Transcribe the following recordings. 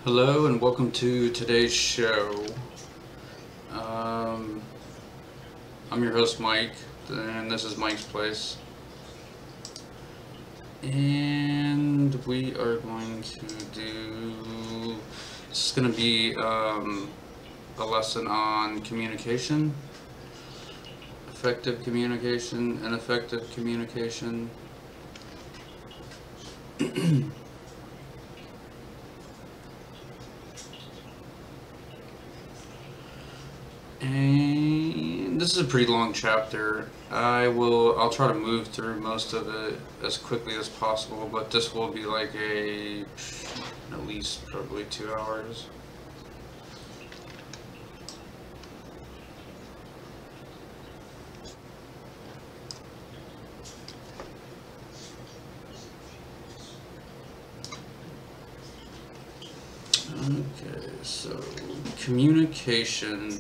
Hello and welcome to today's show. I'm your host Mike, and this is Mike's Place. And we are going to do, this is going to be a lesson on communication, effective communication, ineffective communication. And this is a pretty long chapter. I'll try to move through most of it as quickly as possible, but this will be like at least probably 2 hours. Okay, so communication.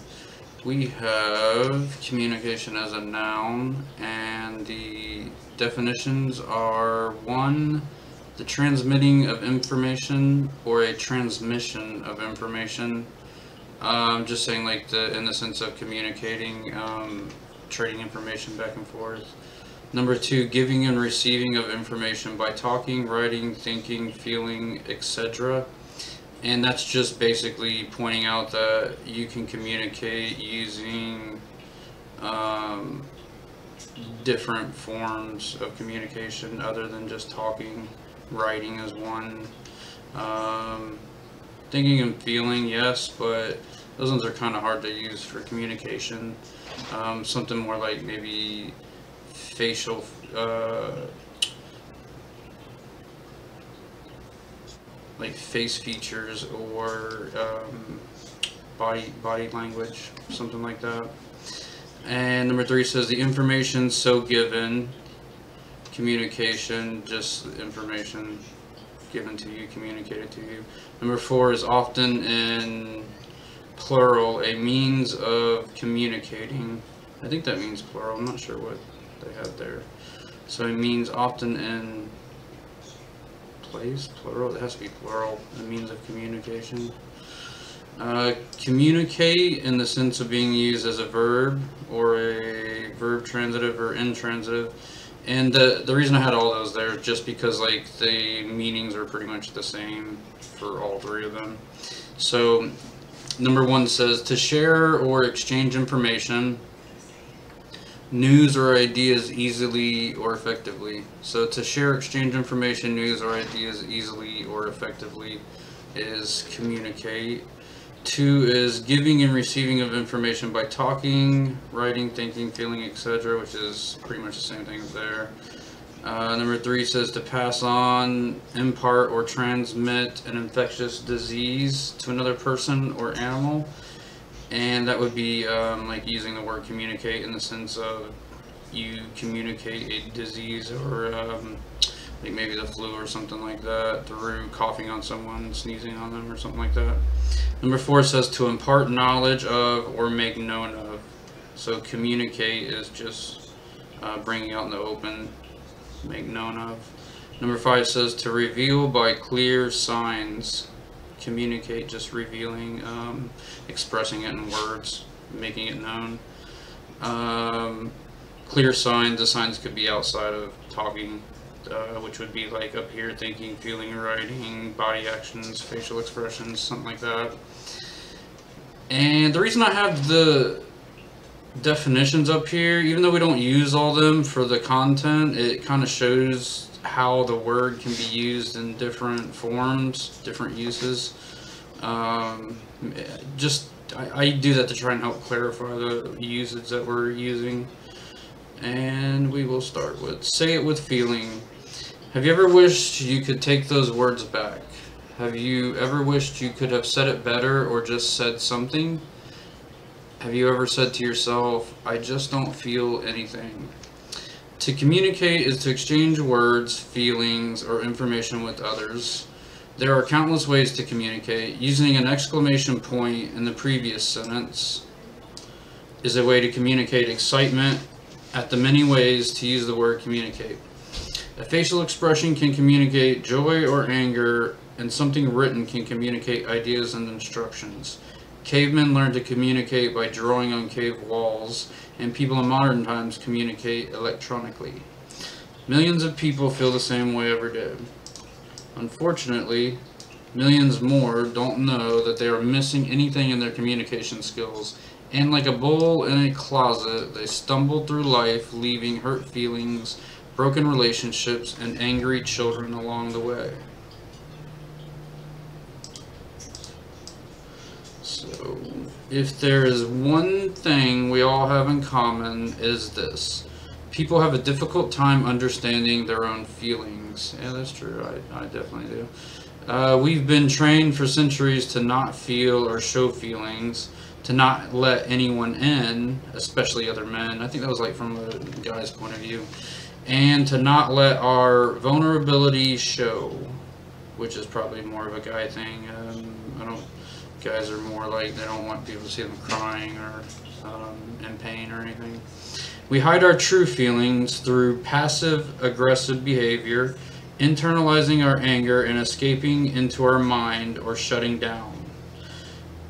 We have communication as a noun, and the definitions are: 1, the transmitting of information or a transmission of information. Just saying, like, in the sense of communicating, trading information back and forth. Number 2, giving and receiving of information by talking, writing, thinking, feeling, etc. And that's just basically pointing out that you can communicate using different forms of communication other than just talking. Writing is one. Thinking and feeling, yes, but those ones are kind of hard to use for communication. Something more like maybe facial like face features or body language, something like that. And number 3 says the information so given, communication, just information given to you, communicated to you. Number 4 is often in plural, a means of communicating. I think that means plural, I'm not sure what they had there. So it means often in place, plural, it has to be plural, a means of communication. Communicate in the sense of being used as a verb or a verb transitive or intransitive. And the reason I had all those there is just because, like, the meanings are pretty much the same for all 3 of them. So number 1 says to share or exchange information, news or ideas easily or effectively. So to share, exchange information, news or ideas easily or effectively is communicate. 2 is giving and receiving of information by talking, writing, thinking, feeling, etc., which is pretty much the same thing as there. Number 3 says to pass on, impart, or transmit an infectious disease to another person or animal. And that would be like using the word communicate in the sense of you communicate a disease or like maybe the flu or something like that through coughing on someone, sneezing on them or something like that. Number 4 says to impart knowledge of or make known of. So communicate is just bringing out in the open, make known of. Number 5 says to reveal by clear signs. Communicate, just revealing, expressing it in words, making it known. Clear signs, the signs could be outside of talking, which would be like up here, thinking, feeling, writing, body actions, facial expressions, something like that. And the reason I have the definitions up here, even though we don't use all them for the content, it kind of shows how the word can be used in different forms, different uses. I do that to try and help clarify the usage that we're using. And we will start with say it with feeling. Have you ever wished you could take those words back? Have you ever wished you could have said it better or just said something? Have you ever said to yourself, I just don't feel anything? To communicate is to exchange words, feelings, or information with others. There are countless ways to communicate. Using an exclamation point in the previous sentence is a way to communicate excitement. At the many ways to use the word communicate. A facial expression can communicate joy or anger and something written can communicate ideas and instructions. Cavemen learned to communicate by drawing on cave walls, and people in modern times communicate electronically. Millions of people feel the same way every day. Unfortunately, millions more don't know that they are missing anything in their communication skills, and like a bull in a closet, they stumble through life, leaving hurt feelings, broken relationships, and angry children along the way. So, if there is one thing we all have in common, is this. People have a difficult time understanding their own feelings. Yeah, that's true. I definitely do. We've been trained for centuries to not feel or show feelings, to not let anyone in, especially other men. I think that was like from a guy's point of view. And to not let our vulnerability show, which is probably more of a guy thing. Guys are more like, they don't want people to see them crying or in pain or anything. We hide our true feelings through passive-aggressive behavior, internalizing our anger and escaping into our mind or shutting down.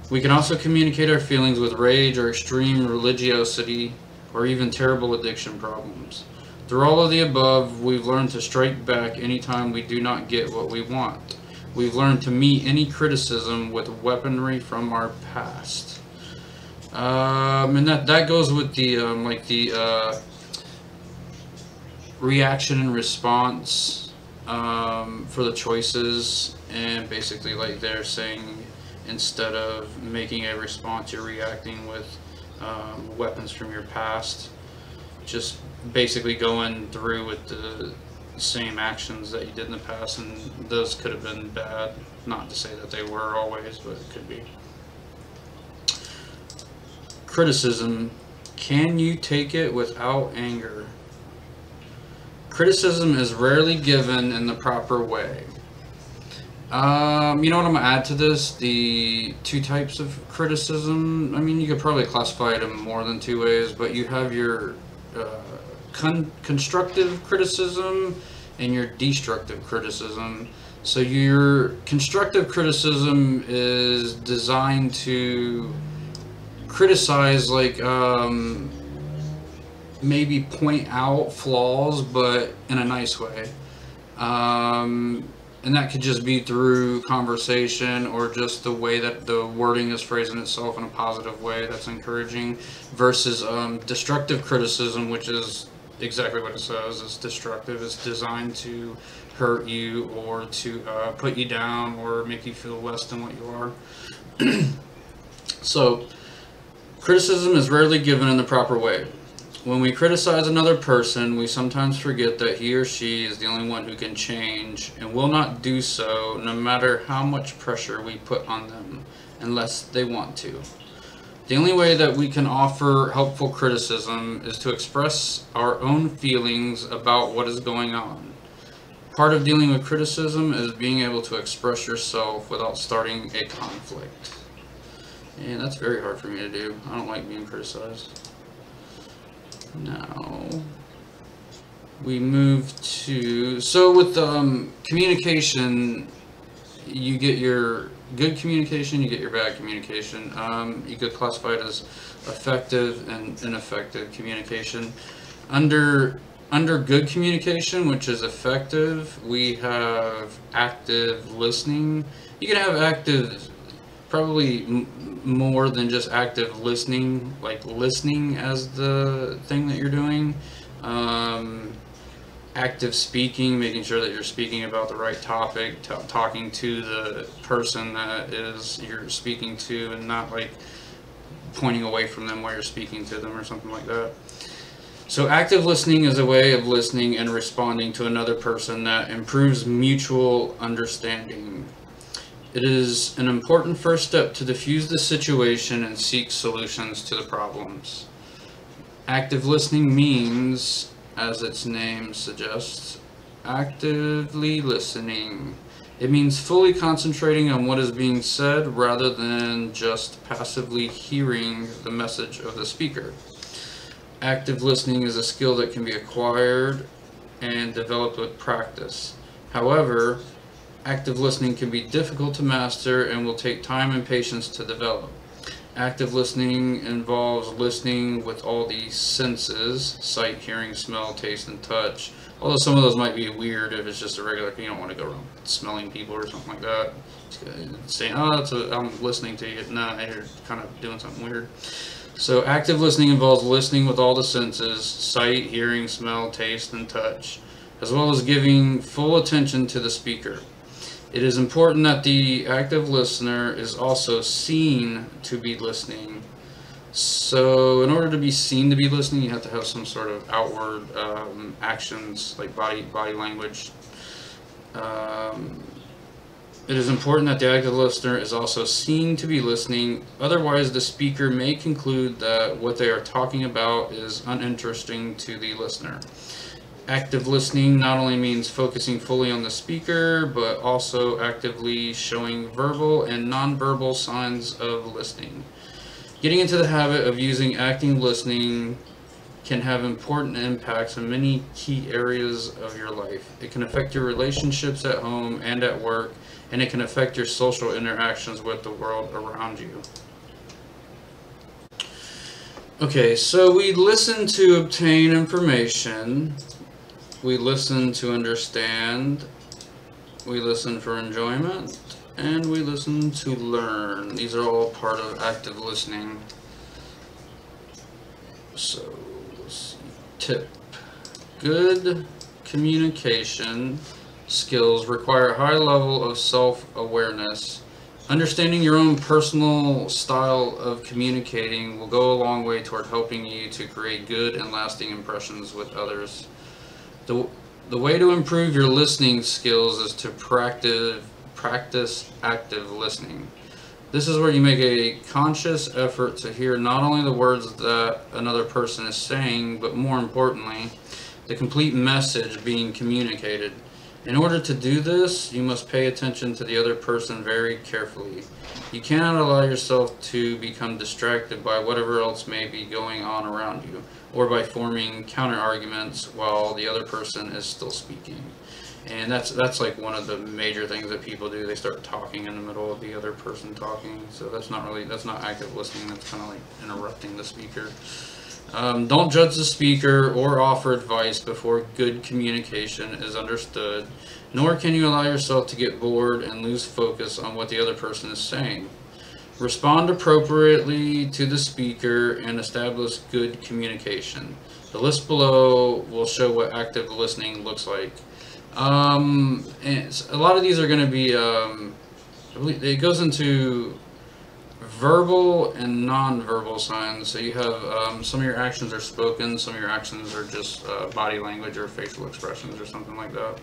We can also communicate our feelings with rage or extreme religiosity or even terrible addiction problems. Through all of the above, we've learned to strike back anytime we do not get what we want. We've learned to meet any criticism with weaponry from our past. And that goes with the reaction and response for the choices, and basically like they're saying, instead of making a response, you're reacting with weapons from your past. Just basically going through with the same actions that you did in the past, and those could have been bad. Not to say that they were always, but it could be. Criticism. Can you take it without anger? Criticism is rarely given in the proper way. You know what I'm going to add to this? The two types of criticism. I mean, you could probably classify it in more than two ways, but you have your constructive criticism and your destructive criticism. So your constructive criticism is designed to criticize, like maybe point out flaws, but in a nice way. And that could just be through conversation, or just the way that the wording is phrasing itself in a positive way that's encouraging, versus destructive criticism, which is exactly what it says. It's destructive. It's designed to hurt you, or to put you down, or make you feel less than what you are. So, criticism is rarely given in the proper way. When we criticize another person, we sometimes forget that he or she is the only one who can change, and will not do so no matter how much pressure we put on them, unless they want to. The only way that we can offer helpful criticism is to express our own feelings about what is going on. Part of dealing with criticism is being able to express yourself without starting a conflict. And that's very hard for me to do. I don't like being criticized. Now, we move to, so with communication, you get your good communication, you get your bad communication. You could classify it as effective and ineffective communication. Under good communication, which is effective, we have active listening. You can have active, probably more than just active listening, like listening as the thing that you're doing. Active speaking, making sure that you're speaking about the right topic, talking to the person that is you're speaking to, and not like pointing away from them while you're speaking to them or something like that. So active listening is a way of listening and responding to another person that improves mutual understanding. It is an important first step to diffuse the situation and seek solutions to the problems. Active listening means, as its name suggests, actively listening. It means fully concentrating on what is being said rather than just passively hearing the message of the speaker. Active listening is a skill that can be acquired and developed with practice. However, Active listening can be difficult to master and will take time and patience to develop. Active listening involves listening with all the senses: sight, hearing, smell, taste, and touch. Although some of those might be weird if it's just a regular, you don't want to go around smelling people or something like that. Saying, oh, I'm listening to you. No, you're kind of doing something weird. So active listening involves listening with all the senses: sight, hearing, smell, taste, and touch, as well as giving full attention to the speaker. It is important that the active listener is also seen to be listening. So in order to be seen to be listening, you have to have some sort of outward actions, like body language. It is important that the active listener is also seen to be listening. Otherwise, the speaker may conclude that what they are talking about is uninteresting to the listener. Active listening not only means focusing fully on the speaker, but also actively showing verbal and nonverbal signs of listening. Getting into the habit of using active listening can have important impacts in many key areas of your life. It can affect your relationships at home and at work, and it can affect your social interactions with the world around you. Okay, so we listen to obtain information. We listen to understand, we listen for enjoyment, and we listen to learn. These are all part of active listening. So, let's see. Tip. Good communication skills require a high level of self-awareness. Understanding your own personal style of communicating will go a long way toward helping you to create good and lasting impressions with others. The way to improve your listening skills is to practice active listening. This is where you make a conscious effort to hear not only the words that another person is saying, but more importantly, the complete message being communicated. In order to do this, you must pay attention to the other person very carefully. You cannot allow yourself to become distracted by whatever else may be going on around you, or by forming counter arguments while the other person is still speaking. And that's like one of the major things that people do. They start talking in the middle of the other person talking. So that's not active listening. That's kind of like interrupting the speaker. Don't judge the speaker or offer advice before good communication is understood, nor can you allow yourself to get bored and lose focus on what the other person is saying. Respond appropriately to the speaker and establish good communication. The list below will show what active listening looks like. And a lot of these are going to be, it goes into verbal and non-verbal signs. So you have some of your actions are spoken, some of your actions are just body language or facial expressions or something like that.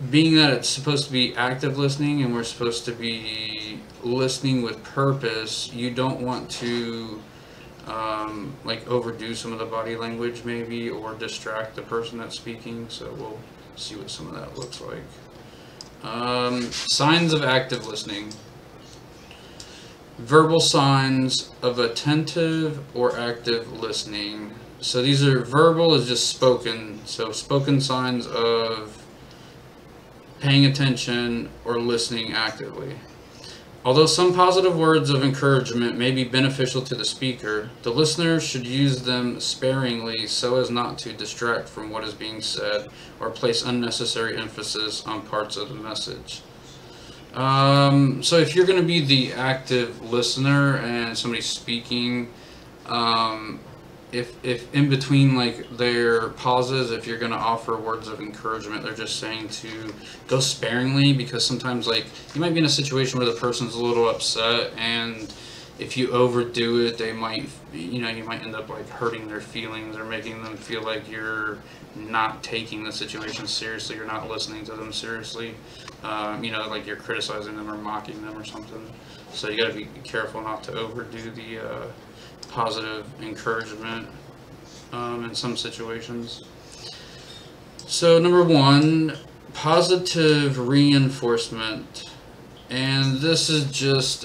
Being that it's supposed to be active listening and we're supposed to be listening with purpose, you don't want to like overdo some of the body language maybe, or distract the person that's speaking. So we'll see what some of that looks like. Signs of active listening. Verbal signs of attentive or active listening. So these are verbal is just spoken. So spoken signs of paying attention or listening actively. Although some positive words of encouragement may be beneficial to the speaker, the listener should use them sparingly so as not to distract from what is being said or place unnecessary emphasis on parts of the message. So if you're going to be the active listener and somebody's speaking, if in between like their pauses, if you're going to offer words of encouragement, they're just saying to go sparingly, because sometimes like you might be in a situation where the person's a little upset, and if you overdo it, they might, you might end up like hurting their feelings or making them feel like you're not taking the situation seriously, you're not listening to them seriously, like you're criticizing them or mocking them or something. So you got to be careful not to overdo the positive encouragement in some situations. So number one, positive reinforcement, and this is just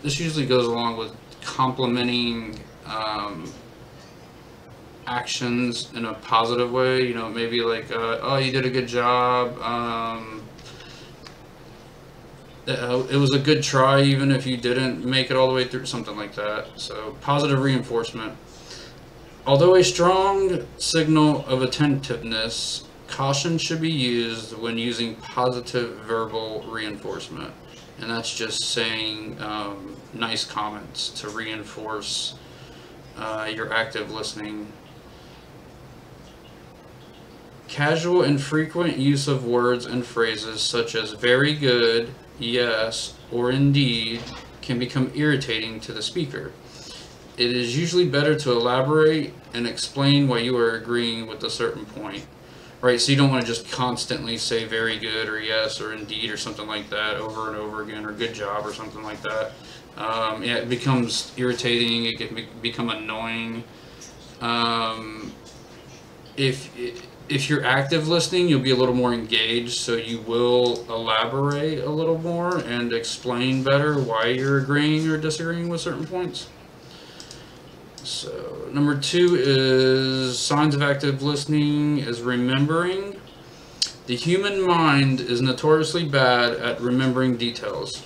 this usually goes along with complimenting actions in a positive way. You know, maybe like, oh, you did a good job. It was a good try, even if you didn't make it all the way through, something like that. So, positive reinforcement. Although a strong signal of attentiveness, caution should be used when using positive verbal reinforcement. And that's just saying nice comments to reinforce your active listening. Casual and frequent use of words and phrases such as very good, yes, or indeed can become irritating to the speaker. It is usually better to elaborate and explain why you are agreeing with a certain point. Right, so you don't want to just constantly say very good or yes or indeed or something like that over and over again, or good job or something like that. Yeah, it becomes irritating, it can become annoying. If you're active listening, you'll be a little more engaged, so you will elaborate a little more and explain better why you're agreeing or disagreeing with certain points. So, number 2 is signs of active listening is remembering. The human mind is notoriously bad at remembering details,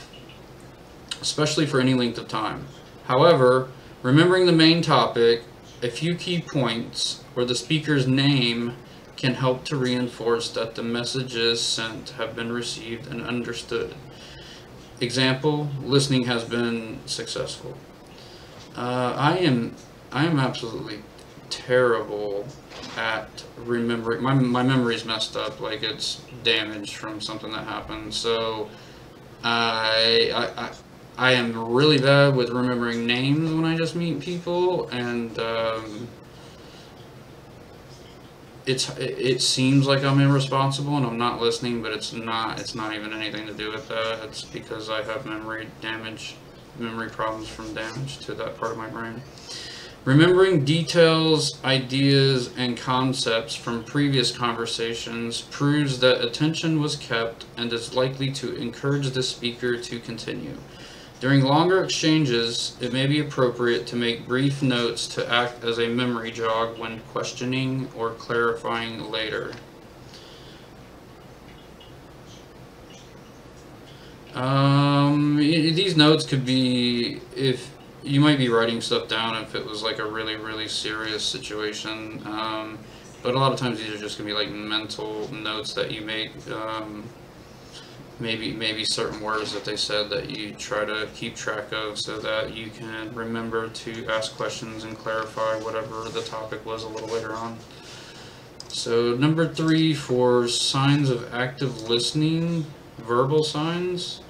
especially for any length of time. However, remembering the main topic, a few key points, or the speaker's name can help to reinforce that the messages sent have been received and understood. Example, listening has been successful. I am absolutely terrible at remembering. My memory's messed up, like it's damaged from something that happened. So I am really bad with remembering names when I just meet people, and it seems like I'm irresponsible and I'm not listening, but it's not even anything to do with that. It's because I have memory problems from damage to that part of my brain. Remembering details, ideas, and concepts from previous conversations proves that attention was kept and is likely to encourage the speaker to continue. During longer exchanges, it may be appropriate to make brief notes to act as a memory jog when questioning or clarifying later. These notes could be, if you might be writing stuff down if it was like a really, really serious situation, but a lot of times these are just going to be like mental notes that you make. Maybe certain words that they said that you try to keep track of so that you can remember to ask questions and clarify whatever the topic was a little later on. So number 3 for signs of active listening, verbal signs,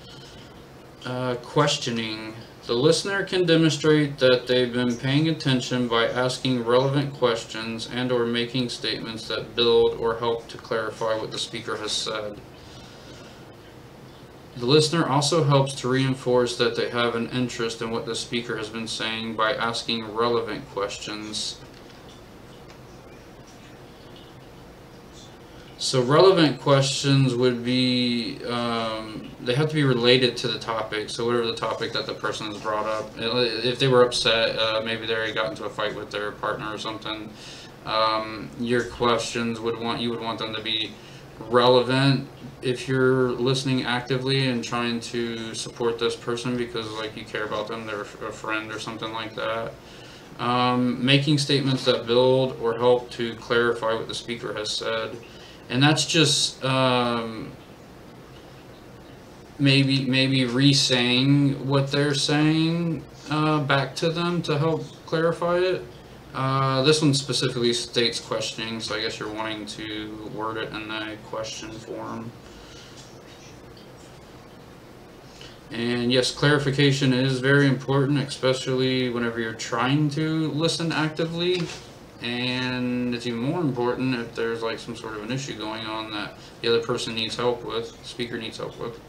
questioning. The listener can demonstrate that they've been paying attention by asking relevant questions and or making statements that build or help to clarify what the speaker has said. The listener also helps to reinforce that they have an interest in what the speaker has been saying by asking relevant questions. So relevant questions would be, they have to be related to the topic, so whatever the topic that the person has brought up. If they were upset, maybe they already got into a fight with their partner or something, your questions you would want them to be relevant if you're listening actively and trying to support this person because like you care about them, they're a friend or something like that. Making statements that build or help to clarify what the speaker has said. And that's just maybe re-saying what they're saying back to them to help clarify it. This one specifically states questioning, so I guess you're wanting to word it in a question form. And yes, clarification is very important, especially whenever you're trying to listen actively. And it's even more important if there's like some sort of an issue going on that the other person needs help with, the speaker needs help with.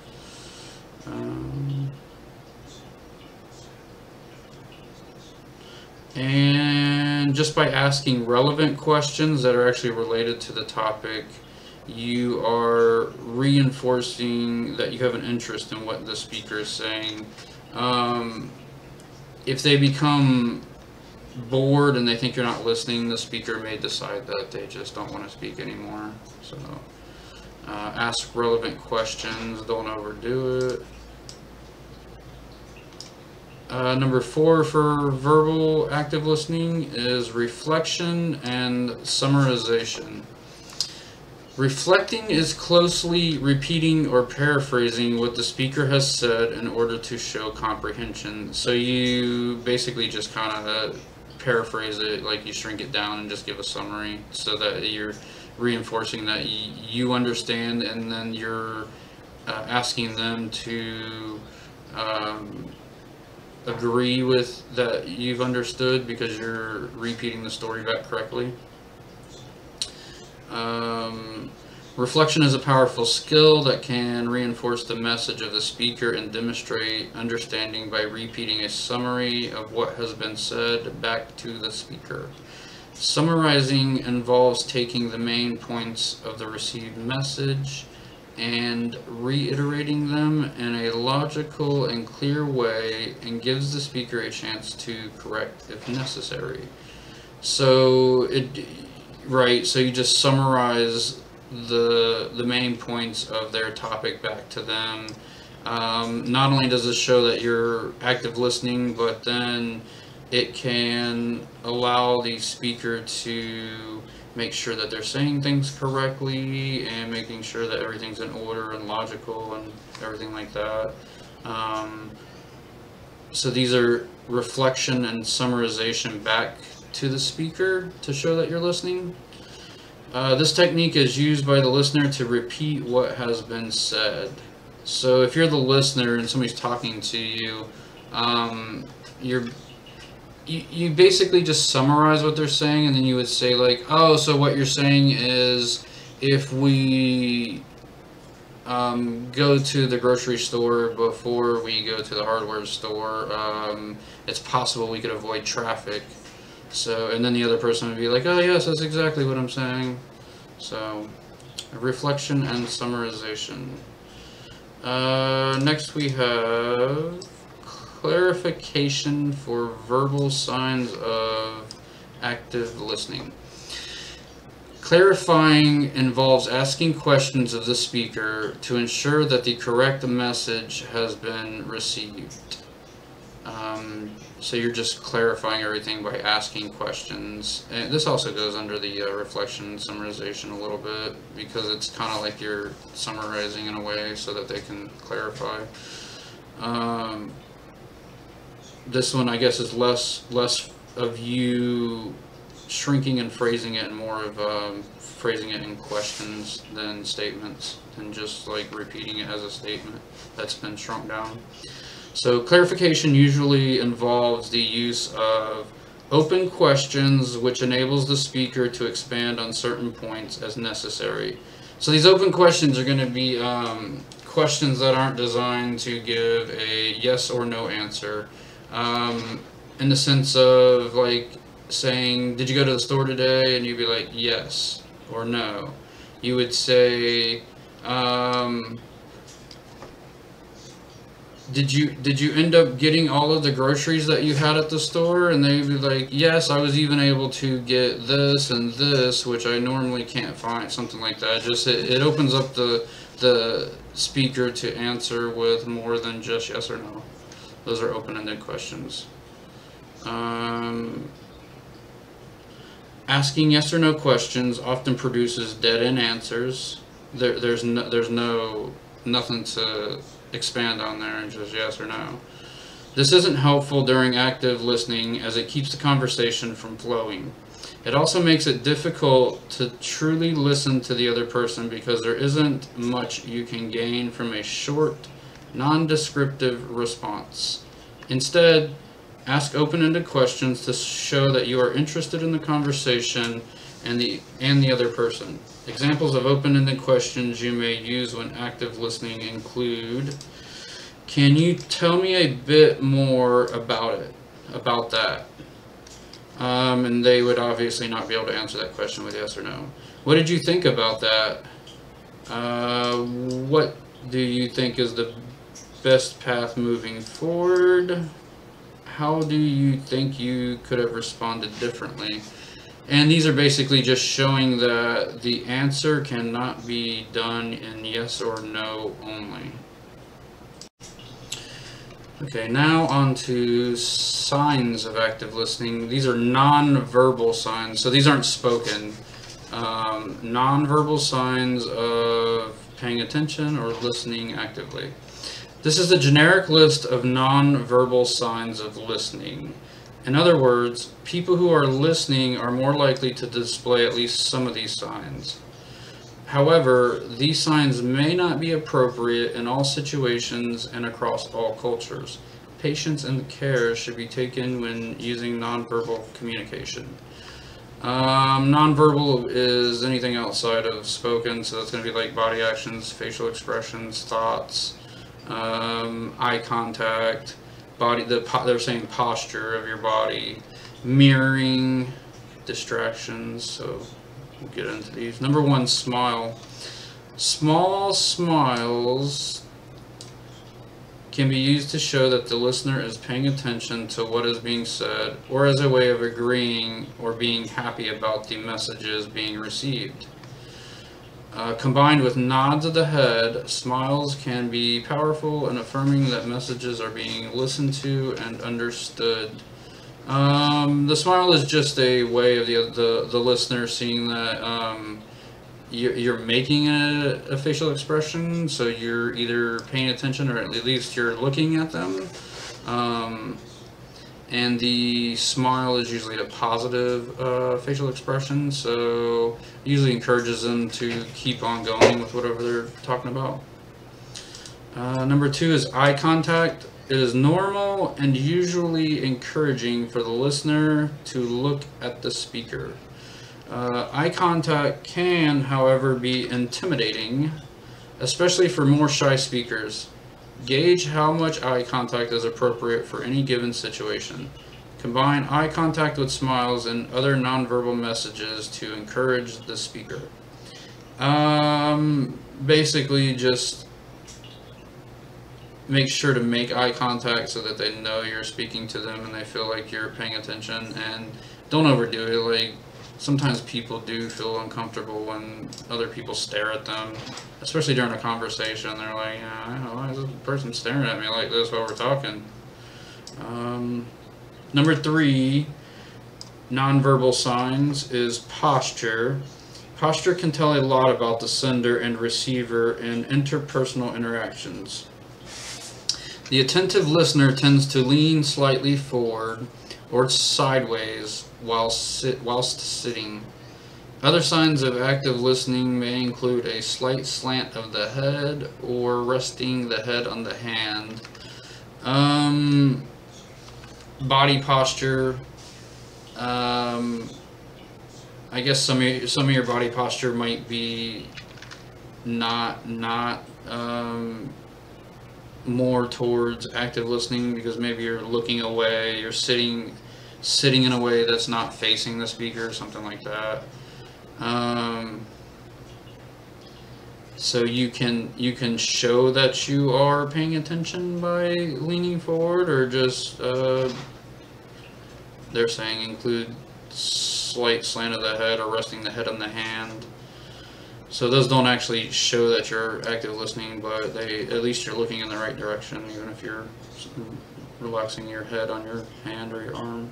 And just by asking relevant questions that are actually related to the topic, you are reinforcing that you have an interest in what the speaker is saying. If they become bored and they think you're not listening, the speaker may decide that they just don't want to speak anymore. So ask relevant questions, don't overdo it. Number 4 for verbal active listening is reflection and summarization. Reflecting is closely repeating or paraphrasing what the speaker has said in order to show comprehension. So you basically just kind of paraphrase it, like you shrink it down and just give a summary so that you're reinforcing that you understand, and then you're asking them to agree with that you've understood because you're repeating the story back correctly. Reflection is a powerful skill that can reinforce the message of the speaker and demonstrate understanding by repeating a summary of what has been said back to the speaker. Summarizing involves taking the main points of the received message and reiterating them in a logical and clear way, and gives the speaker a chance to correct if necessary. So so you just summarize the main points of their topic back to them. Not only does this show that you're active listening, but then it can allow the speaker to make sure that they're saying things correctly and making sure that everything's in order and logical and everything like that. So these are reflection and summarization back to the speaker to show that you're listening. This technique is used by the listener to repeat what has been said. So if you're the listener and somebody's talking to you, you basically just summarize what they're saying, and then you would say like, oh, so what you're saying is if we go to the grocery store before we go to the hardware store, it's possible we could avoid traffic. So, and then the other person would be like, oh yes, that's exactly what I'm saying. So, reflection and summarization. Next we have clarification for verbal signs of active listening. Clarifying involves asking questions of the speaker to ensure that the correct message has been received. So you're just clarifying everything by asking questions. And this also goes under the reflection and summarization a little bit, because it's kind of like you're summarizing in a way so that they can clarify. This one, I guess, is less of you shrinking and phrasing it, and more of phrasing it in questions than statements, and just like repeating it as a statement that's been shrunk down. So clarification usually involves the use of open questions, which enables the speaker to expand on certain points as necessary. So these open questions are going to be questions that aren't designed to give a yes or no answer. In the sense of like saying, did you go to the store today? And you'd be like, yes or no. You would say, did you end up getting all of the groceries that you had at the store? And they'd be like, yes, I was even able to get this and this, which I normally can't find, something like that. Just it opens up the speaker to answer with more than just yes or no. Those are open-ended questions. Asking yes or no questions often produces dead-end answers. There's nothing to expand on there, and just yes or no. This isn't helpful during active listening, as it keeps the conversation from flowing. It also makes it difficult to truly listen to the other person, because there isn't much you can gain from a short, non-descriptive response. Instead, ask open-ended questions to show that you are interested in the conversation and the other person. Examples of open-ended questions you may use when active listening include, can you tell me a bit more about that? And they would obviously not be able to answer that question with yes or no. What did you think about that? What do you think is the best path moving forward? how do you think you could have responded differently? And these are basically just showing that the answer cannot be done in yes or no only. Okay, now on to signs of active listening. These are non-verbal signs, so these aren't spoken. Non-verbal signs of paying attention or listening actively. This is a generic list of non-verbal signs of listening. In other words, people who are listening are more likely to display at least some of these signs. However, these signs may not be appropriate in all situations and across all cultures. Patience and care should be taken when using nonverbal communication. Nonverbal is anything outside of spoken, so that's going to be like body actions, facial expressions, thoughts, eye contact, they're saying posture of your body, mirroring, distractions, so we'll get into these. Number 1, smile. Small smiles can be used to show that the listener is paying attention to what is being said, or as a way of agreeing or being happy about the messages being received. Combined with nods of the head, smiles can be powerful in affirming that messages are being listened to and understood. The smile is just a way of the listener seeing that you're making a facial expression, so you're either paying attention or at least you're looking at them. And the smile is usually a positive facial expression, so usually encourages them to keep on going with whatever they're talking about. Number 2 is eye contact. It is normal and usually encouraging for the listener to look at the speaker. Eye contact can, however, be intimidating, especially for more shy speakers. Gauge how much eye contact is appropriate for any given situation. Combine eye contact with smiles and other nonverbal messages to encourage the speaker. Basically, just make sure to make eye contact so that they know you're speaking to them and they feel like you're paying attention, and don't overdo it. Like, sometimes people do feel uncomfortable when other people stare at them, especially during a conversation. They're like, yeah, I know, why is this person staring at me like this while we're talking? Number 3, nonverbal signs, is posture. Posture can tell a lot about the sender and receiver in interpersonal interactions. The attentive listener tends to lean slightly forward or sideways whilst sitting. Other signs of active listening may include a slight slant of the head or resting the head on the hand. Body posture. I guess some of your body posture might be not more towards active listening, because maybe you're looking away, you're sitting in a way that's not facing the speaker, something like that. So you can show that you are paying attention by leaning forward, or just they're saying include slight slant of the head or resting the head on the hand. So those don't actually show that you're active listening, but at least you're looking in the right direction, even if you're relaxing your head on your hand or your arm.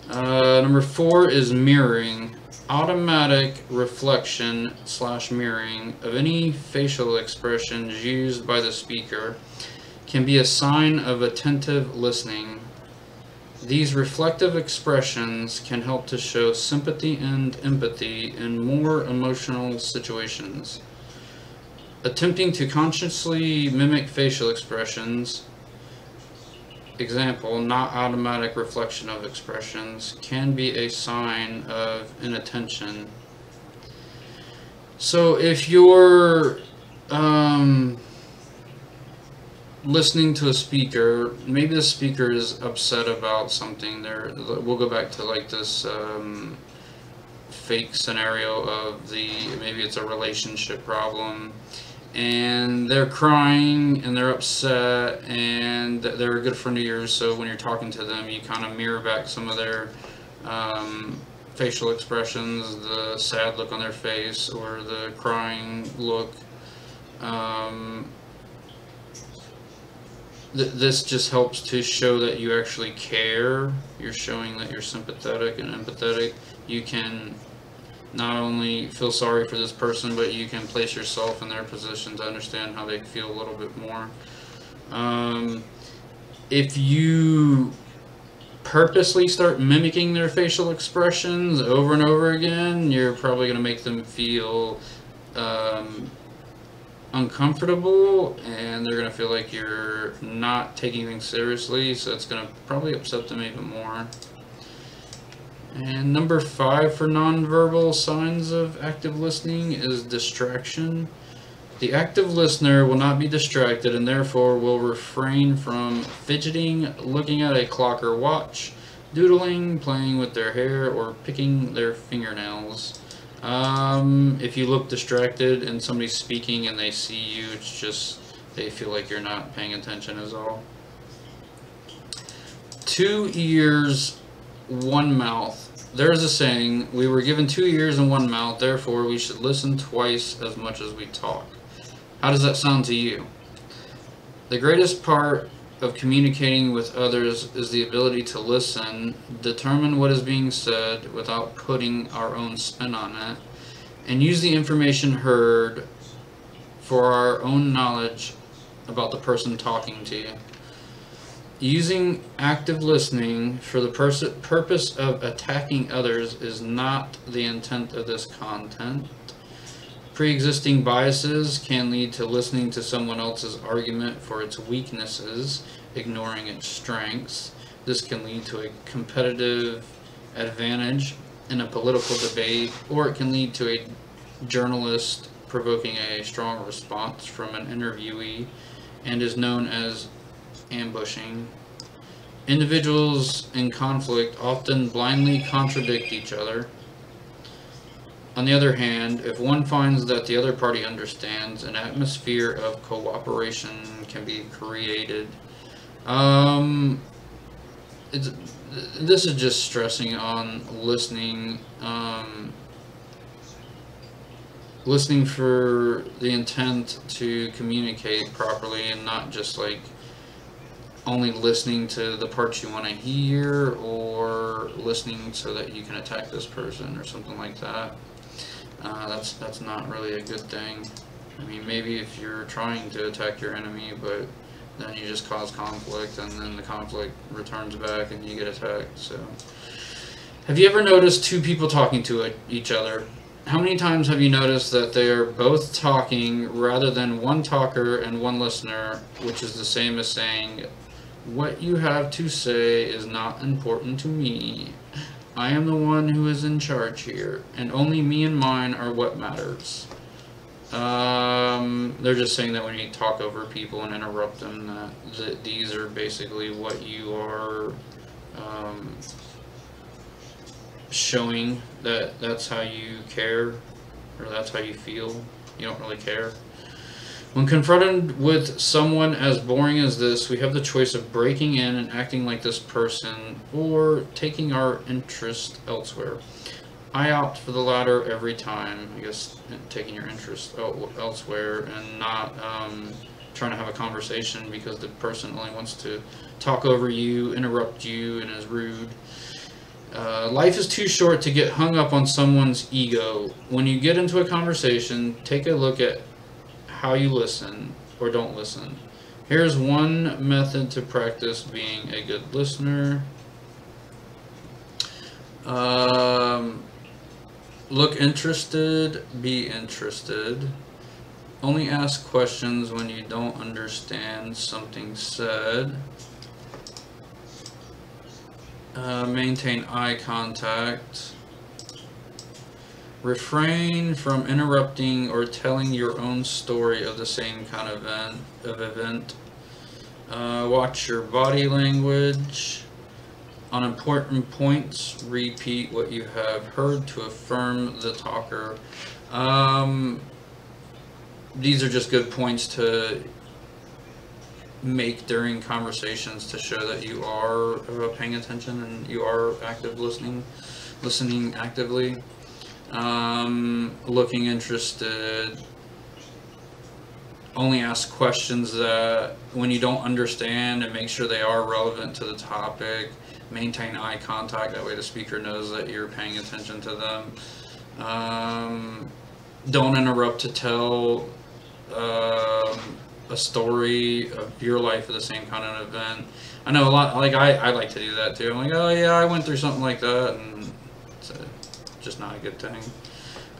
Number 4 is mirroring. Automatic reflection / mirroring of any facial expressions used by the speaker can be a sign of attentive listening. These reflective expressions can help to show sympathy and empathy in more emotional situations. Attempting to consciously mimic facial expressions, example, not automatic reflection of expressions, can be a sign of inattention. So if you're listening to a speaker, maybe the speaker is upset about something. We'll go back to like this fake scenario of maybe it's a relationship problem, and they're crying and they're upset and they're a good friend of yours, so when you're talking to them you kind of mirror back some of their facial expressions, the sad look on their face or the crying look. This just helps to show that you actually care. You're showing that you're sympathetic and empathetic. You can not only feel sorry for this person, but you can place yourself in their position to understand how they feel a little bit more. If you purposely start mimicking their facial expressions over and over again, you're probably going to make them feel uncomfortable, and they're going to feel like you're not taking things seriously, so it's going to probably upset them even more. And number 5 for nonverbal signs of active listening is distraction. The active listener will not be distracted and therefore will refrain from fidgeting, looking at a clock or watch, doodling, playing with their hair, or picking their fingernails. If you look distracted and somebody's speaking and they see you, it's just they feel like you're not paying attention is all. 2 ears, 1 mouth. There's a saying, we were given 2 ears and 1 mouth, therefore we should listen twice as much as we talk. How does that sound to you? The greatest part of communicating with others is the ability to listen, determine what is being said without putting our own spin on it, and use the information heard for our own knowledge about the person talking to you. Using active listening for the purpose of attacking others is not the intent of this content. Pre-existing biases can lead to listening to someone else's argument for its weaknesses, ignoring its strengths. This can lead to a competitive advantage in a political debate, or it can lead to a journalist provoking a strong response from an interviewee, and is known as ambushing. Individuals in conflict often blindly contradict each other. On the other hand, if one finds that the other party understands, an atmosphere of cooperation can be created. This is just stressing on listening, listening for the intent to communicate properly, and not just like only listening to the parts you want to hear, or listening so that you can attack this person or something like that. That's not really a good thing. I mean, maybe if you're trying to attack your enemy, but then you just cause conflict, and then the conflict returns back and you get attacked. So, have you ever noticed 2 people talking to each other? How many times have you noticed that they are both talking rather than one talker and one listener, which is the same as saying, "What you have to say is not important to me. I am the one who is in charge here, and only me and mine are what matters." They're just saying that when you talk over people and interrupt them, that these are basically what you are showing, that's how you care, or that's how you feel. You don't really care. When confronted with someone as boring as this, we have the choice of breaking in and acting like this person, or taking our interest elsewhere. I opt for the latter every time, I guess, taking your interest elsewhere, and not trying to have a conversation because the person only wants to talk over you, interrupt you, and is rude. Life is too short to get hung up on someone's ego. When you get into a conversation, take a look at how you listen or don't listen. Here's one method to practice being a good listener. Look interested, be interested. Only ask questions when you don't understand something said. Maintain eye contact. Refrain from interrupting or telling your own story of the same kind of event. Watch your body language. On important points, repeat what you have heard to affirm the talker. these are just good points to make during conversations to show that you are paying attention and you are active listening actively. Looking interested. Only ask questions that when you don't understand, and make sure they are relevant to the topic. Maintain eye contact, that way the speaker knows that you're paying attention to them. Don't interrupt to tell a story of your life of the same kind of event. I know a lot, like I like to do that too. I'm like, oh yeah, I went through something like that, and it's just not a good thing.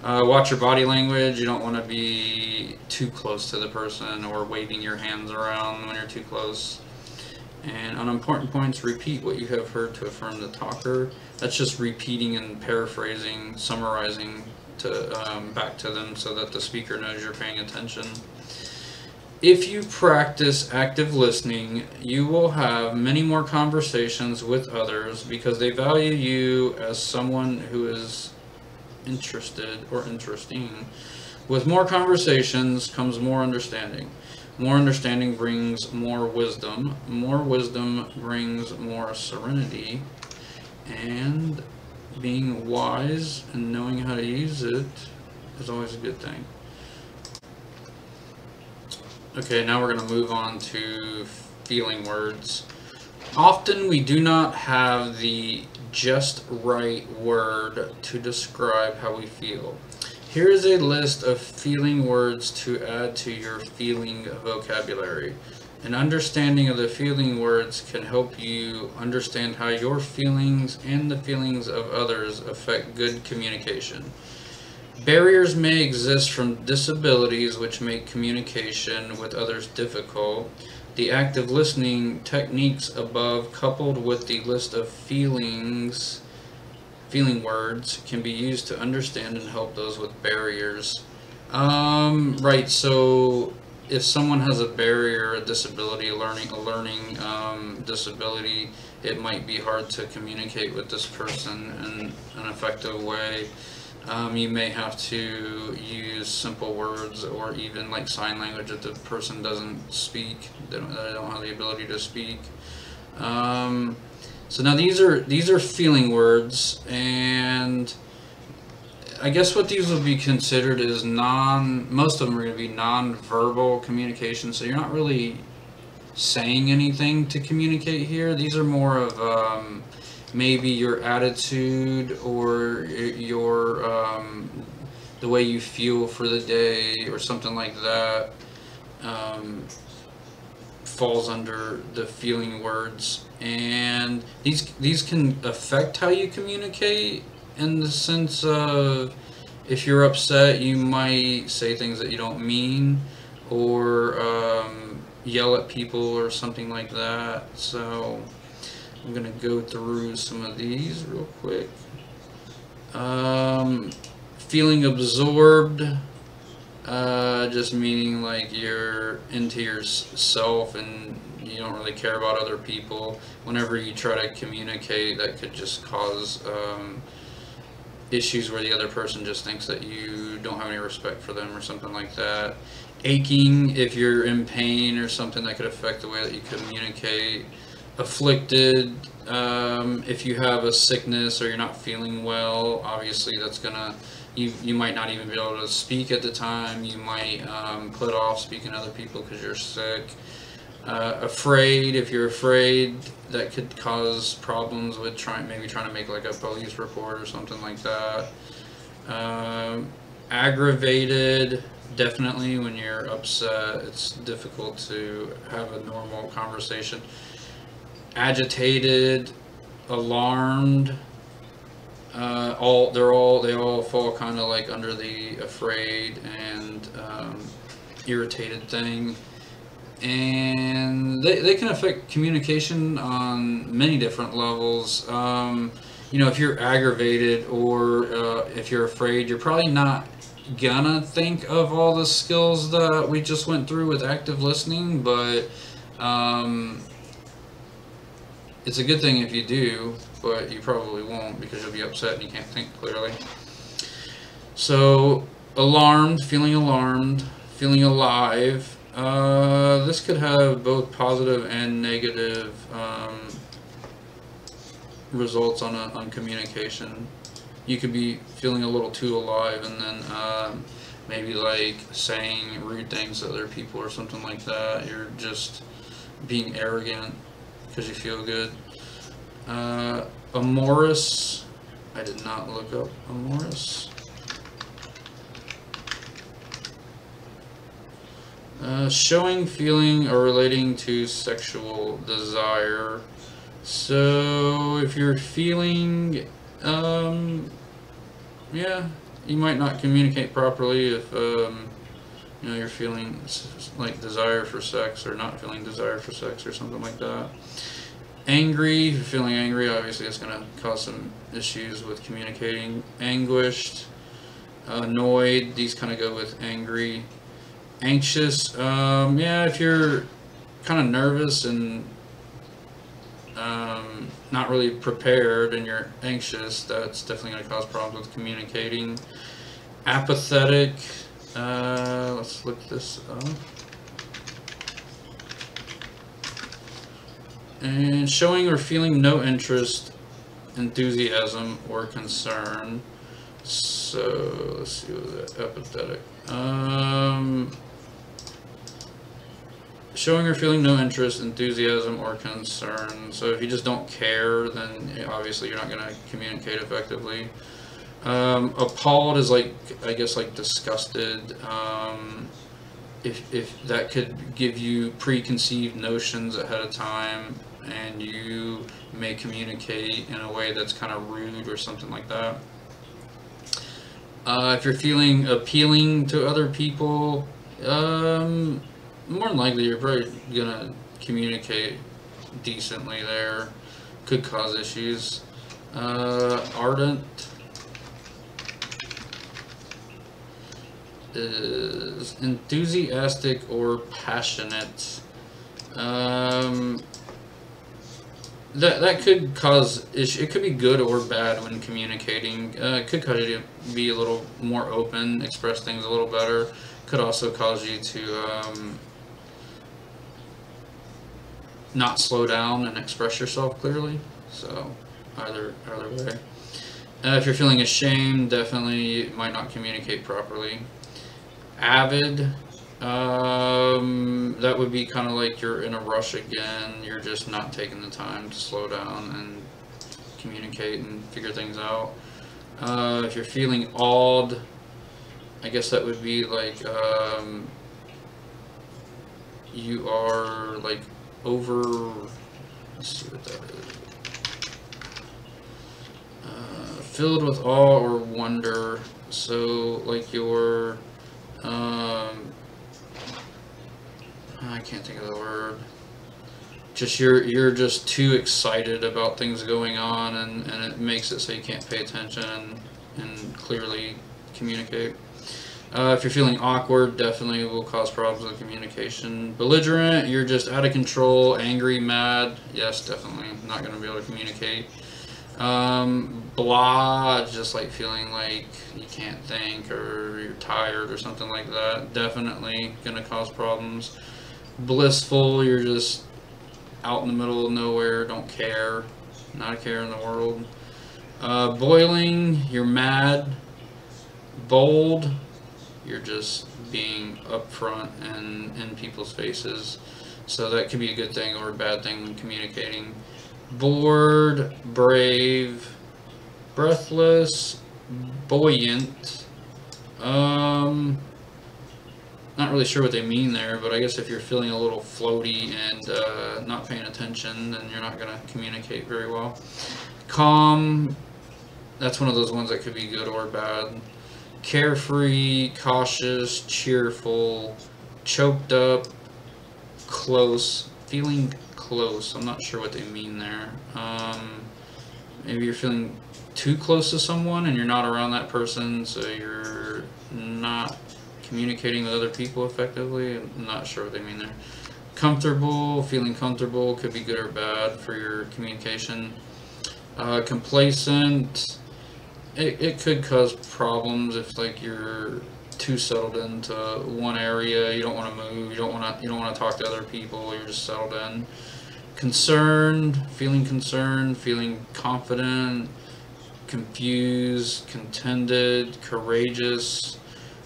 Watch your body language. You don't want to be too close to the person or waving your hands around when you're too close. And on important points, repeat what you have heard to affirm the talker. That's just repeating and paraphrasing, summarizing to back to them so that the speaker knows you're paying attention. If you practice active listening, you will have many more conversations with others because they value you as someone who is interested or interesting. With more conversations comes more understanding. More understanding brings more wisdom. More wisdom brings more serenity. And being wise and knowing how to use it is always a good thing. Okay, now we're going to move on to feeling words. Often we do not have the just right word to describe how we feel. Here is a list of feeling words to add to your feeling vocabulary. An understanding of the feeling words can help you understand how your feelings and the feelings of others affect good communication. Barriers may exist from disabilities which make communication with others difficult. The active listening techniques above, coupled with the list of feeling words, can be used to understand and help those with barriers. Right, so if someone has a barrier, a disability, a learning disability, it might be hard to communicate with this person in an effective way. You may have to use simple words or even like sign language if the person doesn't speak, they don't have the ability to speak. So now these are feeling words, and I guess what these would be considered is most of them are going to be non-verbal communication, so you're not really saying anything to communicate here. These are more of maybe your attitude or your the way you feel for the day or something like that falls under the feeling words. And these can affect how you communicate, in the sense of if you're upset, you might say things that you don't mean, or yell at people or something like that. So I'm gonna go through some of these real quick. Feeling absorbed, just meaning like you're into yourself and you don't really care about other people. Whenever you try to communicate, that could just cause issues where the other person just thinks that you don't have any respect for them or something like that. Aching, if you're in pain or something, that could affect the way that you communicate. Afflicted, if you have a sickness or you're not feeling well, obviously that's gonna, you might not even be able to speak at the time. You might put off speaking to other people because you're sick. Afraid, if you're afraid, that could cause problems with maybe trying to make like a police report or something like that. Aggravated, definitely when you're upset, it's difficult to have a normal conversation. Agitated, alarmed, they all fall kind of like under the afraid and irritated thing. And they can affect communication on many different levels. You know, if you're aggravated or if you're afraid, you're probably not gonna think of all the skills that we just went through with active listening, but it's a good thing if you do, but you probably won't because you'll be upset and you can't think clearly. So, alarmed, feeling alarmed, feeling alive. This could have both positive and negative results on communication. You could be feeling a little too alive, and then maybe like saying rude things to other people or something like that. You're just being arrogant because you feel good. Amorous. I did not look up amorous. Showing, feeling, or relating to sexual desire. So if you're feeling, yeah, you might not communicate properly if, you know, you're feeling like desire for sex, or not feeling desire for sex, or something like that. Angry, if you're feeling angry, obviously it's going to cause some issues with communicating. Anguished, annoyed, these kind of go with angry. Anxious, yeah, if you're kind of nervous and not really prepared and you're anxious, that's definitely going to cause problems with communicating. Apathetic, let's look this up. And showing or feeling no interest, enthusiasm, or concern. So let's see what that apathetic. Showing or feeling no interest, enthusiasm, or concern. So if you just don't care, then obviously you're not going to communicate effectively. Appalled is like, I guess, like disgusted. If that could give you preconceived notions ahead of time, and you may communicate in a way that's kind of rude or something like that. If you're feeling appealing to other people, more than likely you're probably gonna communicate decently there. Could cause issues. Ardent is enthusiastic or passionate. That could cause issue. It could be good or bad when communicating. It could cause you to be a little more open, express things a little better. Could also cause you to not slow down and express yourself clearly. So either way. If you're feeling ashamed, definitely you might not communicate properly. Avid, that would be kind of like you're in a rush again. You're just not taking the time to slow down and communicate and figure things out. If you're feeling awed, I guess that would be like you are like over, let's see what that is. Filled with awe or wonder. So like you're I can't think of the word. Just you're just too excited about things going on, and it makes it so you can't pay attention and clearly communicate. If you're feeling awkward, definitely will cause problems with communication. Belligerent, you're just out of control, angry, mad. Yes, definitely not going to be able to communicate. Blah, just like feeling like you can't think or you're tired or something like that. Definitely going to cause problems. Blissful, you're just out in the middle of nowhere, don't care, not a care in the world. Boiling, you're mad. Bold, you're just being upfront and in people's faces. So that could be a good thing or a bad thing when communicating. Bored, brave, breathless, buoyant. Not really sure what they mean there, but I guess if you're feeling a little floaty and not paying attention, then you're not going to communicate very well. Calm, that's one of those ones that could be good or bad. Carefree, cautious, cheerful, choked up, close, feeling close. I'm not sure what they mean there. Maybe you're feeling too close to someone and you're not around that person, so you're not communicating with other people effectively. I'm not sure what they mean there. Comfortable, feeling comfortable could be good or bad for your communication. Complacent, it could cause problems if like you're too settled into one area. You don't want to move. You don't want to talk to other people. You're just settled in. Concerned, feeling confident, confused, contented, courageous,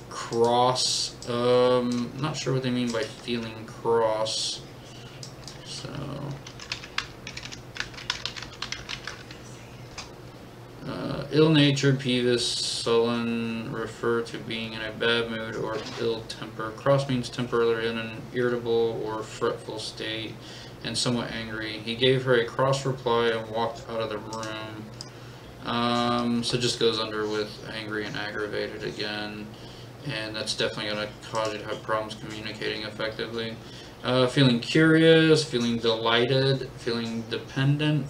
cross. Not sure what they mean by feeling cross. So, ill-natured, peevish, sullen, refer to being in a bad mood or ill temper. Cross means temporarily in an irritable or fretful state and somewhat angry. He gave her a cross reply and walked out of the room. So just goes under with angry and aggravated again, and that's definitely going to cause you to have problems communicating effectively. Feeling curious, feeling delighted, feeling dependent,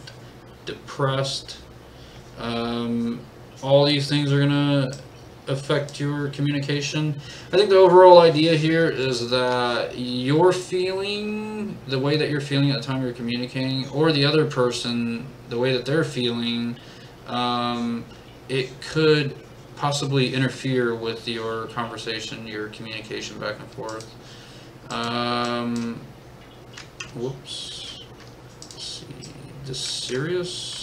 depressed. All these things are going to affect your communication. I think the overall idea here is that your feeling, the way that you're feeling at the time you're communicating, or the other person, the way that they're feeling, it could possibly interfere with your conversation, your communication back and forth. Whoops. Let's see. This serious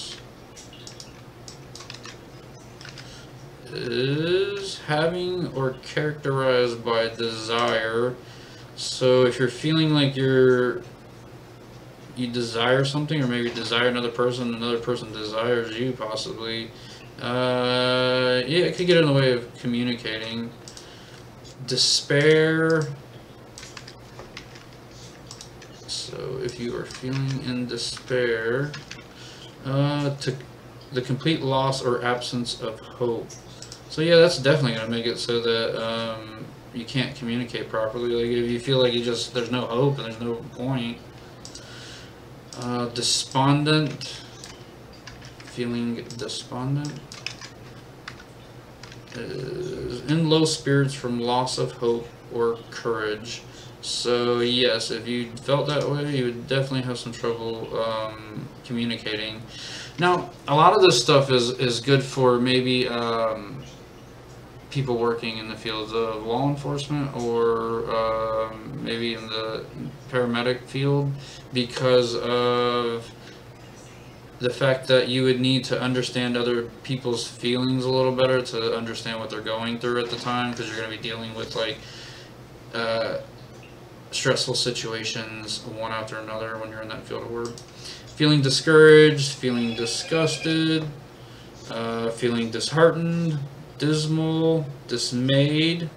is having or characterized by desire. So if you're feeling like you desire something, or maybe desire another person desires you, possibly, yeah, it could get in the way of communicating. Despair. So if you are feeling in despair, to the complete loss or absence of hope. So yeah, that's definitely going to make it so that you can't communicate properly. Like if you feel like there's no hope and there's no point. Despondent, feeling despondent, is in low spirits from loss of hope or courage. So yes, if you felt that way, you would definitely have some trouble communicating. Now, a lot of this stuff is good for maybe people working in the fields of law enforcement, or maybe in the paramedic field, because of the fact that you would need to understand other people's feelings a little better to understand what they're going through at the time, because you're going to be dealing with like stressful situations one after another when you're in that field of work. Feeling discouraged, feeling disgusted, feeling disheartened, dismal, dismayed.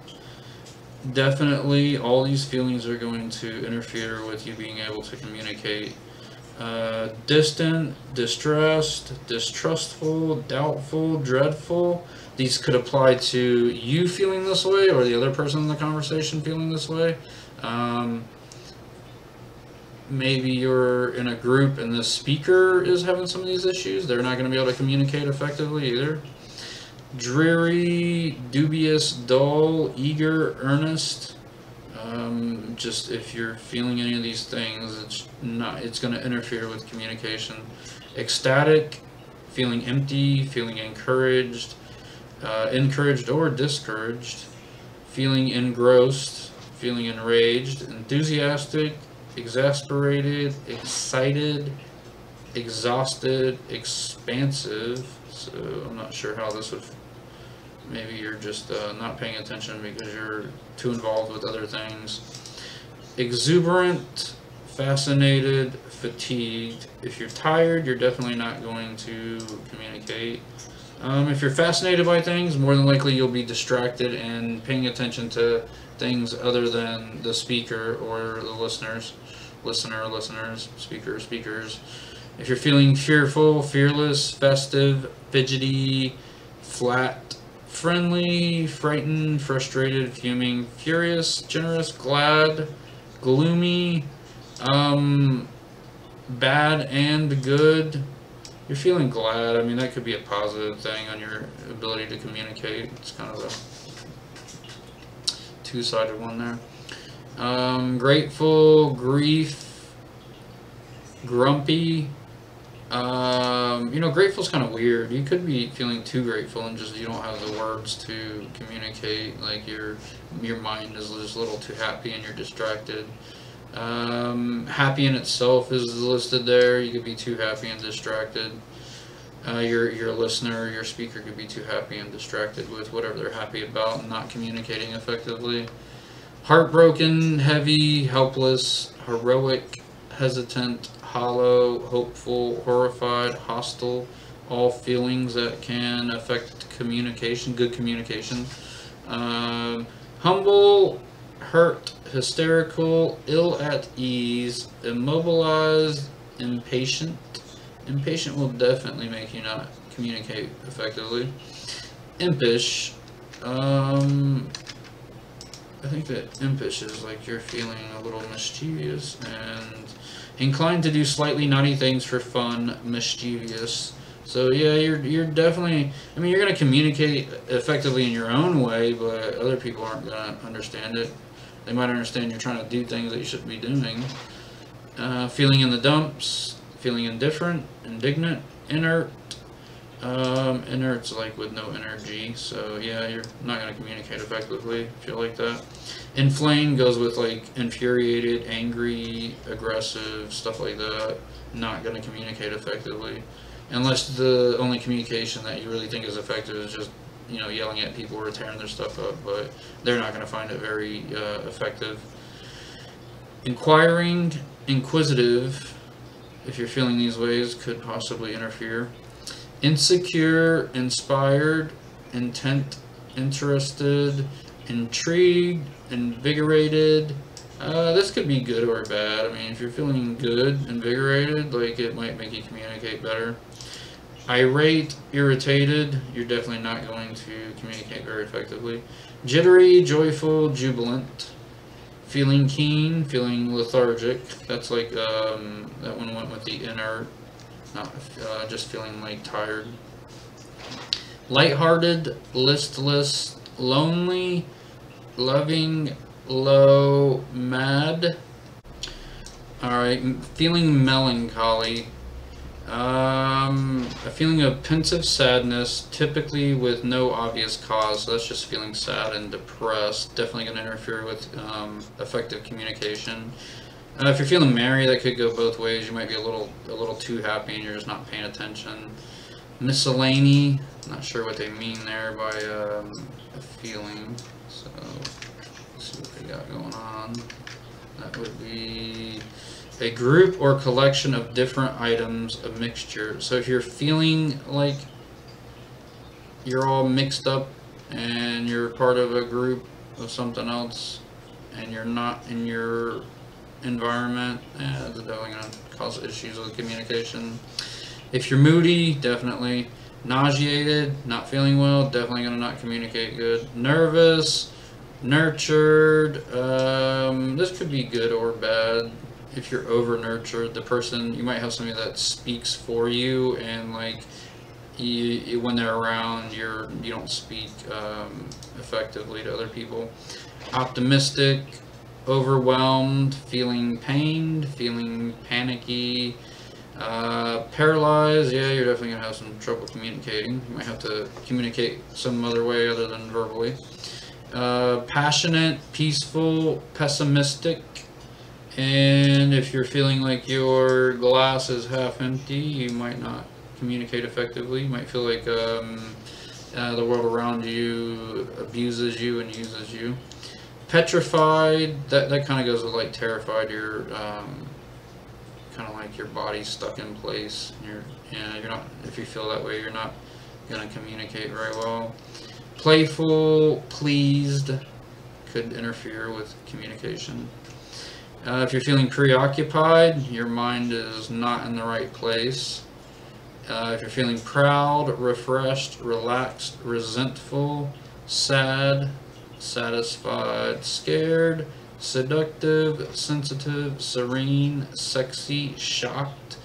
Definitely all these feelings are going to interfere with you being able to communicate. Distant, distressed, distrustful, doubtful, dreadful. These could apply to you feeling this way, or the other person in the conversation feeling this way. Maybe you're in a group and the speaker is having some of these issues. They're not going to be able to communicate effectively either. Dreary, dubious, dull, eager, earnest. Just if you're feeling any of these things, it's going to interfere with communication. Ecstatic, feeling empty, feeling encouraged, encouraged or discouraged, feeling engrossed, feeling enraged, enthusiastic, exasperated, excited, exhausted, expansive. So I'm not sure how this would, maybe you're just not paying attention because you're too involved with other things. Exuberant, fascinated, fatigued. If you're tired, you're definitely not going to communicate. If you're fascinated by things, more than likely you'll be distracted and paying attention to things other than the speaker or the listeners, speakers. If you're feeling fearful, fearless, festive, fidgety, flat, friendly, frightened, frustrated, fuming, furious, generous, glad, gloomy, bad and good. You're feeling glad. I mean, that could be a positive thing on your ability to communicate. It's kind of a two-sided one there. Grateful, grief, grumpy, You know, grateful's kind of weird. You could be feeling too grateful and just you don't have the words to communicate. Like your mind is just a little too happy and you're distracted. Happy in itself is listed there. You could be too happy and distracted. Your listener, your speaker could be too happy and distracted with whatever they're happy about and not communicating effectively. Heartbroken, heavy, helpless, heroic, hesitant, hollow, hopeful, horrified, hostile, all feelings that can affect communication, good communication. Humble, hurt, hysterical, ill at ease, immobilized, impatient. Impatient will definitely make you not communicate effectively. Impish. I think that impish is like you're feeling a little mischievous and inclined to do slightly naughty things for fun, mischievous. So yeah, you're definitely, I mean, you're going to communicate effectively in your own way, but other people aren't going to understand it. They might understand you're trying to do things that you shouldn't be doing. Feeling in the dumps, feeling indifferent, indignant, inert. Inert's like with no energy, so yeah, you're not going to communicate effectively if you're like that. Inflamed goes with like infuriated, angry, aggressive, stuff like that. Not going to communicate effectively. Unless the only communication that you really think is effective is just, you know, yelling at people or tearing their stuff up, but they're not going to find it very effective. Inquiring, inquisitive, if you're feeling these ways, could possibly interfere. Insecure, inspired, intent, interested, intrigued, invigorated. This could be good or bad. I mean, if you're feeling good, invigorated, like it might make you communicate better. Irate, irritated, you're definitely not going to communicate very effectively. Jittery, joyful, jubilant. Feeling keen, feeling lethargic. That's like, that one went with the inert. Not just feeling like tired. Lighthearted, listless, lonely, loving, low, mad. Alright, feeling melancholy. A feeling of pensive sadness, typically with no obvious cause. So that's just feeling sad and depressed. Definitely going to interfere with effective communication. If you're feeling merry, that could go both ways. You might be a little too happy and you're just not paying attention. Miscellany, not sure what they mean there by a feeling. So let's see what they got going on. That would be a group or collection of different items, a mixture. So if you're feeling like you're all mixed up and you're part of a group of something else and you're not in your environment, it's definitely going to cause issues with communication. If you're moody, definitely. Nauseated, not feeling well, definitely going to not communicate good. Nervous, nurtured, this could be good or bad. If you're over nurtured, the person, you might have somebody that speaks for you and like you when they're around, you don't speak effectively to other people. Optimistic, overwhelmed, feeling pained, feeling panicky, paralyzed. Yeah, you're definitely gonna have some trouble communicating. You might have to communicate some other way other than verbally. Passionate, peaceful, pessimistic, and if you're feeling like your glass is half empty, you might not communicate effectively. You might feel like the world around you abuses you and uses you. Petrified, that kind of goes with like terrified. You're kind of like your body's stuck in place. You're not, if you feel that way, you're not gonna communicate very well. Playful, pleased, could interfere with communication. If you're feeling preoccupied, your mind is not in the right place. If you're feeling proud, refreshed, relaxed, resentful, sad, satisfied, scared, seductive, sensitive, serene, sexy, shocked.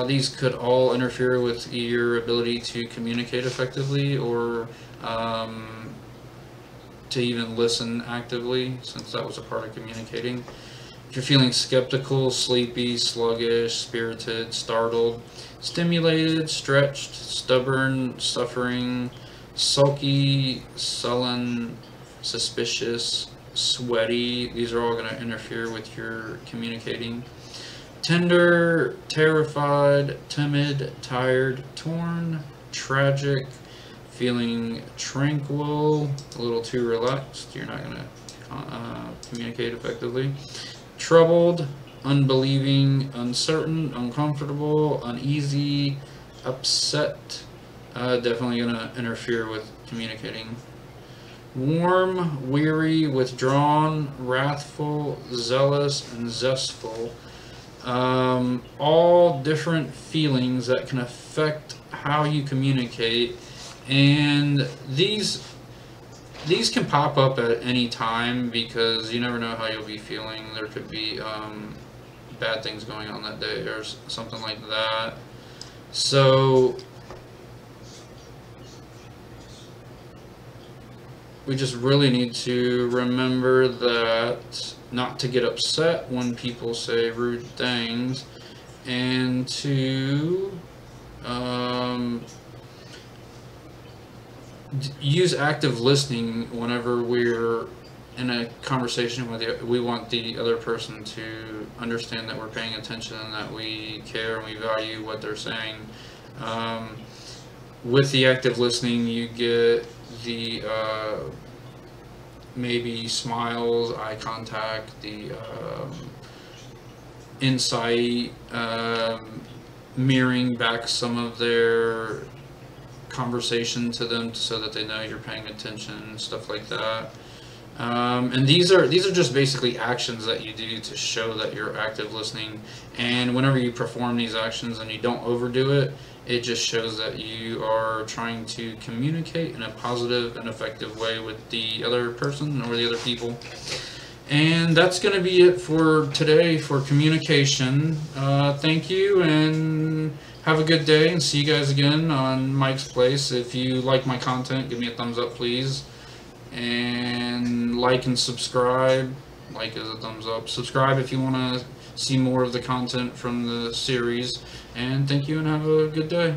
These could all interfere with your ability to communicate effectively or to even listen actively, since that was a part of communicating. If you're feeling skeptical, sleepy, sluggish, spirited, startled, stimulated, stretched, stubborn, suffering, sulky, sullen, suspicious, sweaty, these are all going to interfere with your communicating. Tender, terrified, timid, tired, torn, tragic, feeling tranquil, a little too relaxed, you're not going to communicate effectively. Troubled, unbelieving, uncertain, uncomfortable, uneasy, upset, definitely going to interfere with communicating. Warm, weary, withdrawn, wrathful, zealous, and zestful. All different feelings that can affect how you communicate, and these can pop up at any time because you never know how you'll be feeling. There could be bad things going on that day or something like that. So we just really need to remember that not to get upset when people say rude things, and to use active listening whenever we're in a conversation with you. We want the other person to understand that we're paying attention and that we care and we value what they're saying. With the active listening, you get the maybe smiles, eye contact, the insight, mirroring back some of their conversation to them so that they know you're paying attention and stuff like that. And these are just basically actions that you do to show that you're active listening. And whenever you perform these actions and you don't overdo it, it just shows that you are trying to communicate in a positive and effective way with the other person or the other people. And that's going to be it for today for communication. Thank you, and have a good day, and see you guys again on Mike's Place. If you like my content, give me a thumbs up, please. And like and subscribe. Like is a thumbs up. Subscribe if you want to see more of the content from the series. And thank you, and have a good day.